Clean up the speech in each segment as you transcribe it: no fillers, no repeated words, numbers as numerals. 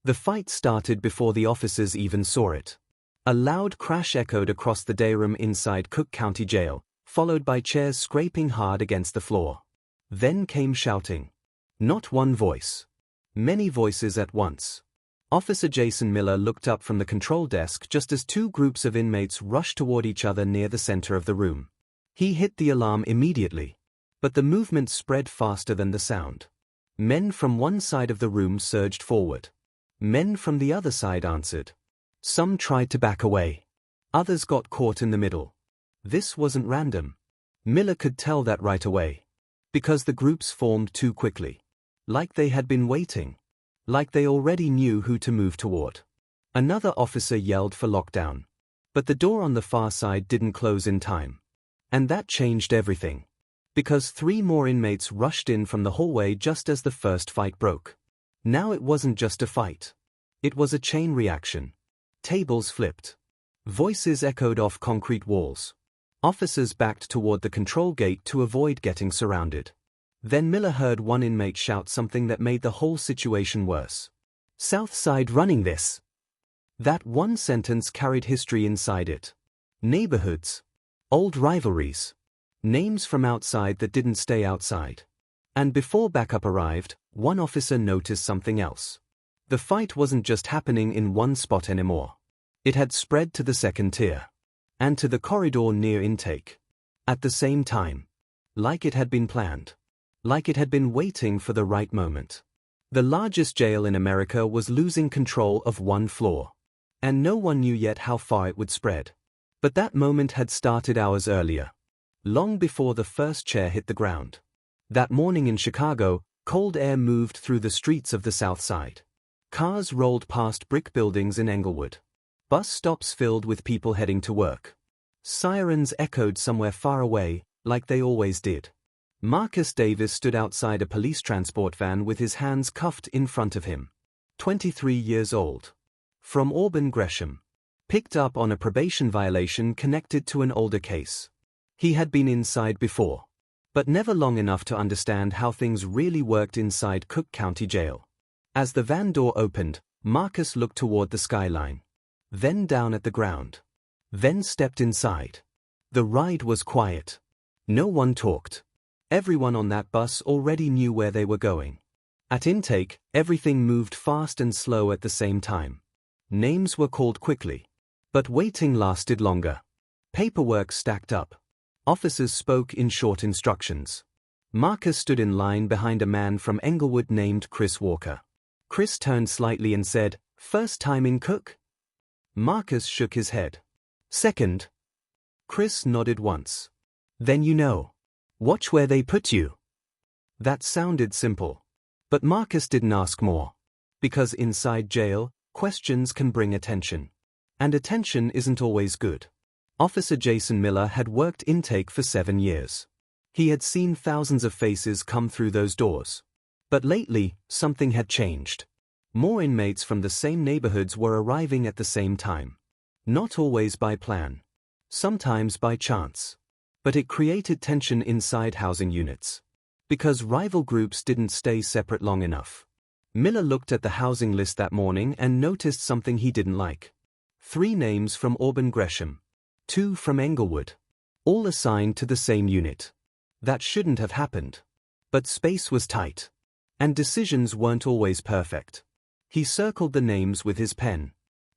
The fight started before the officers even saw it. A loud crash echoed across the day room inside Cook County Jail, followed by chairs scraping hard against the floor. Then came shouting. Not one voice. Many voices at once. Officer Jason Miller looked up from the control desk just as two groups of inmates rushed toward each other near the center of the room. He hit the alarm immediately. But the movement spread faster than the sound. Men from one side of the room surged forward. Men from the other side answered. Some tried to back away. Others got caught in the middle. This wasn't random. Miller could tell that right away. Because the groups formed too quickly. Like they had been waiting. Like they already knew who to move toward. Another officer yelled for lockdown. But the door on the far side didn't close in time. And that changed everything. Because 3 more inmates rushed in from the hallway just as the first fight broke. Now it wasn't just a fight. It was a chain reaction. Tables flipped. Voices echoed off concrete walls. Officers backed toward the control gate to avoid getting surrounded. Then Miller heard one inmate shout something that made the whole situation worse. South Side running this. That one sentence carried history inside it. Neighborhoods. Old rivalries. Names from outside that didn't stay outside. And before backup arrived, one officer noticed something else. The fight wasn't just happening in one spot anymore. It had spread to the second tier. And to the corridor near intake. At the same time. Like it had been planned. Like it had been waiting for the right moment. The largest jail in America was losing control of one floor. And no one knew yet how far it would spread. But that moment had started hours earlier. Long before the first chair hit the ground. That morning in Chicago, cold air moved through the streets of the South Side. Cars rolled past brick buildings in Englewood. Bus stops filled with people heading to work. Sirens echoed somewhere far away, like they always did. Marcus Davis stood outside a police transport van with his hands cuffed in front of him. 23 years old. From Auburn Gresham. Picked up on a probation violation connected to an older case. He had been inside before. But never long enough to understand how things really worked inside Cook County Jail. As the van door opened, Marcus looked toward the skyline. Then down at the ground. Then stepped inside. The ride was quiet. No one talked. Everyone on that bus already knew where they were going. At intake, everything moved fast and slow at the same time. Names were called quickly. But waiting lasted longer. Paperwork stacked up. Officers spoke in short instructions. Marcus stood in line behind a man from Englewood named Chris Walker. Chris turned slightly and said, "First time in Cook?" Marcus shook his head. "Second." Chris nodded once. "Then you know. Watch where they put you." That sounded simple. But Marcus didn't ask more. Because inside jail, questions can bring attention. And attention isn't always good. Officer Jason Miller had worked intake for 7 years. He had seen thousands of faces come through those doors. But lately, something had changed. More inmates from the same neighborhoods were arriving at the same time. Not always by plan. Sometimes by chance. But it created tension inside housing units. Because rival groups didn't stay separate long enough. Miller looked at the housing list that morning and noticed something he didn't like. 3 names from Auburn Gresham. 2 from Englewood. All assigned to the same unit. That shouldn't have happened. But space was tight. And decisions weren't always perfect. He circled the names with his pen.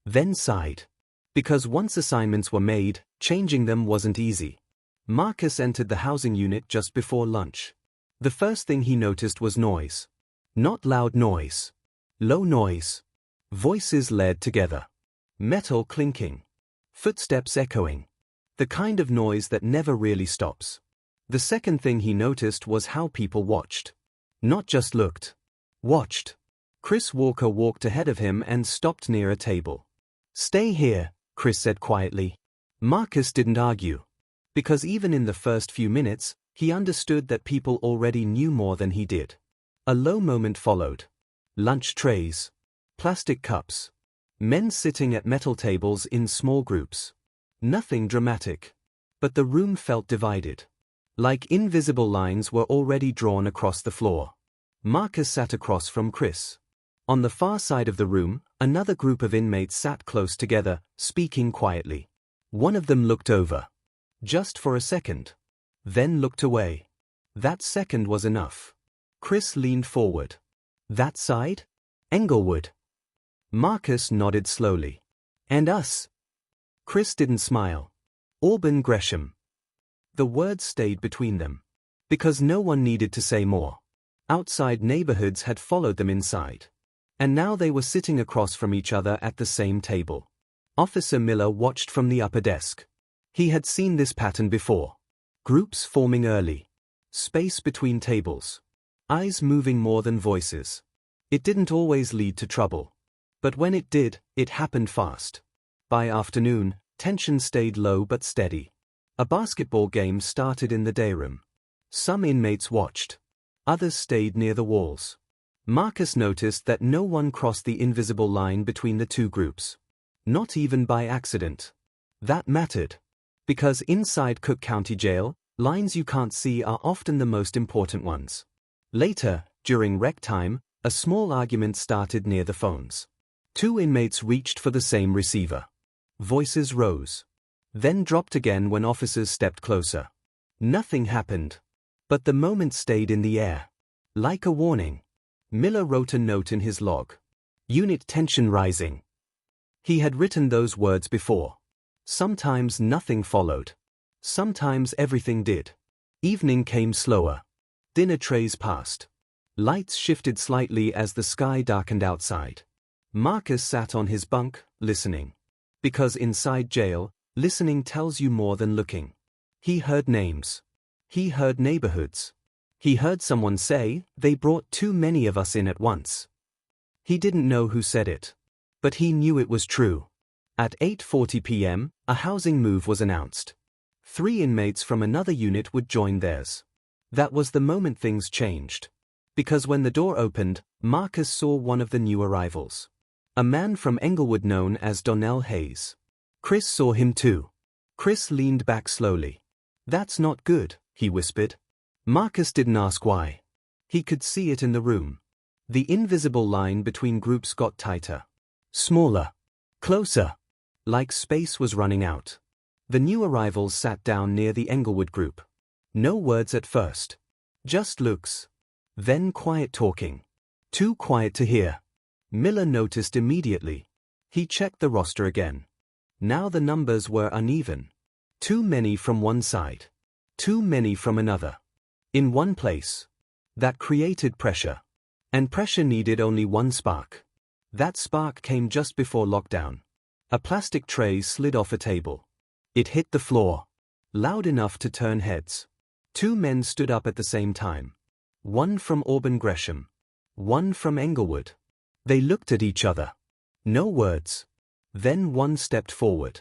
Then sighed. Because once assignments were made, changing them wasn't easy. Marcus entered the housing unit just before lunch. The first thing he noticed was noise. Not loud noise. Low noise. Voices layered together. Metal clinking. Footsteps echoing. The kind of noise that never really stops. The second thing he noticed was how people watched. Not just looked. Watched. Chris Walker walked ahead of him and stopped near a table. "Stay here," Chris said quietly. Marcus didn't argue. Because even in the first few minutes, he understood that people already knew more than he did. A low moment followed. Lunch trays. Plastic cups. Men sitting at metal tables in small groups. Nothing dramatic. But the room felt divided. Like invisible lines were already drawn across the floor. Marcus sat across from Chris. On the far side of the room, another group of inmates sat close together, speaking quietly. One of them looked over. Just for a second. Then looked away. That second was enough. Chris leaned forward. That side? Englewood. Marcus nodded slowly. And us? Chris didn't smile. Auburn Gresham. The words stayed between them. Because no one needed to say more. Outside neighborhoods had followed them inside. And now they were sitting across from each other at the same table. Officer Miller watched from the upper desk. He had seen this pattern before. Groups forming early. Space between tables. Eyes moving more than voices. It didn't always lead to trouble. But when it did, it happened fast. By afternoon, tension stayed low but steady. A basketball game started in the day room. Some inmates watched. Others stayed near the walls. Marcus noticed that no one crossed the invisible line between the two groups. Not even by accident. That mattered. Because inside Cook County Jail, lines you can't see are often the most important ones. Later, during rec time, a small argument started near the phones. Two inmates reached for the same receiver. Voices rose. Then dropped again when officers stepped closer. Nothing happened. But the moment stayed in the air. Like a warning. Miller wrote a note in his log. Unit tension rising. He had written those words before. Sometimes nothing followed. Sometimes everything did. Evening came slower. Dinner trays passed. Lights shifted slightly as the sky darkened outside. Marcus sat on his bunk, listening. Because inside jail, listening tells you more than looking. He heard names. He heard neighborhoods. He heard someone say, "They brought too many of us in at once." He didn't know who said it. But he knew it was true. At 8:40 p.m., a housing move was announced. 3 inmates from another unit would join theirs. That was the moment things changed. Because when the door opened, Marcus saw one of the new arrivals. A man from Englewood known as Donnell Hayes. Chris saw him too. Chris leaned back slowly. "That's not good," he whispered. Marcus didn't ask why. He could see it in the room. The invisible line between groups got tighter. Smaller. Closer. Like space was running out. The new arrivals sat down near the Englewood group. No words at first. Just looks. Then quiet talking. Too quiet to hear. Miller noticed immediately. He checked the roster again. Now the numbers were uneven. Too many from one side. Too many from another. In one place. That created pressure. And pressure needed only one spark. That spark came just before lockdown. A plastic tray slid off a table. It hit the floor. Loud enough to turn heads. 2 men stood up at the same time. One from Auburn Gresham. One from Englewood. They looked at each other. No words. Then one stepped forward.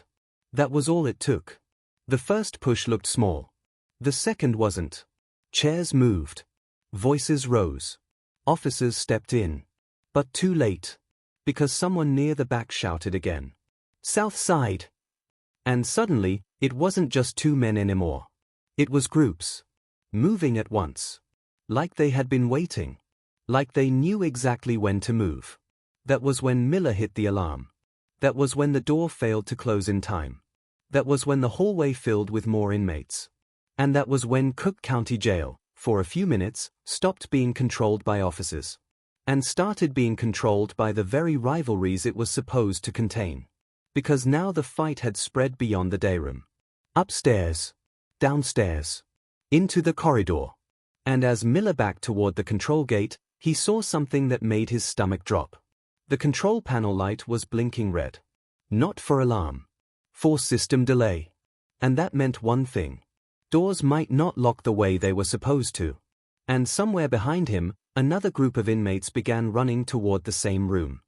That was all it took. The first push looked small. The second wasn't. Chairs moved. Voices rose. Officers stepped in. But too late. Because someone near the back shouted again. "South side!" And suddenly, it wasn't just 2 men anymore. It was groups. Moving at once. Like they had been waiting. Like they knew exactly when to move. That was when Miller hit the alarm. That was when the door failed to close in time. That was when the hallway filled with more inmates. And that was when Cook County Jail, for a few minutes, stopped being controlled by officers. And started being controlled by the very rivalries it was supposed to contain. Because now the fight had spread beyond the day room. Upstairs. Downstairs. Into the corridor. And as Miller backed toward the control gate, he saw something that made his stomach drop. The control panel light was blinking red. Not for alarm. For system delay. And that meant one thing. Doors might not lock the way they were supposed to. And somewhere behind him, another group of inmates began running toward the same room.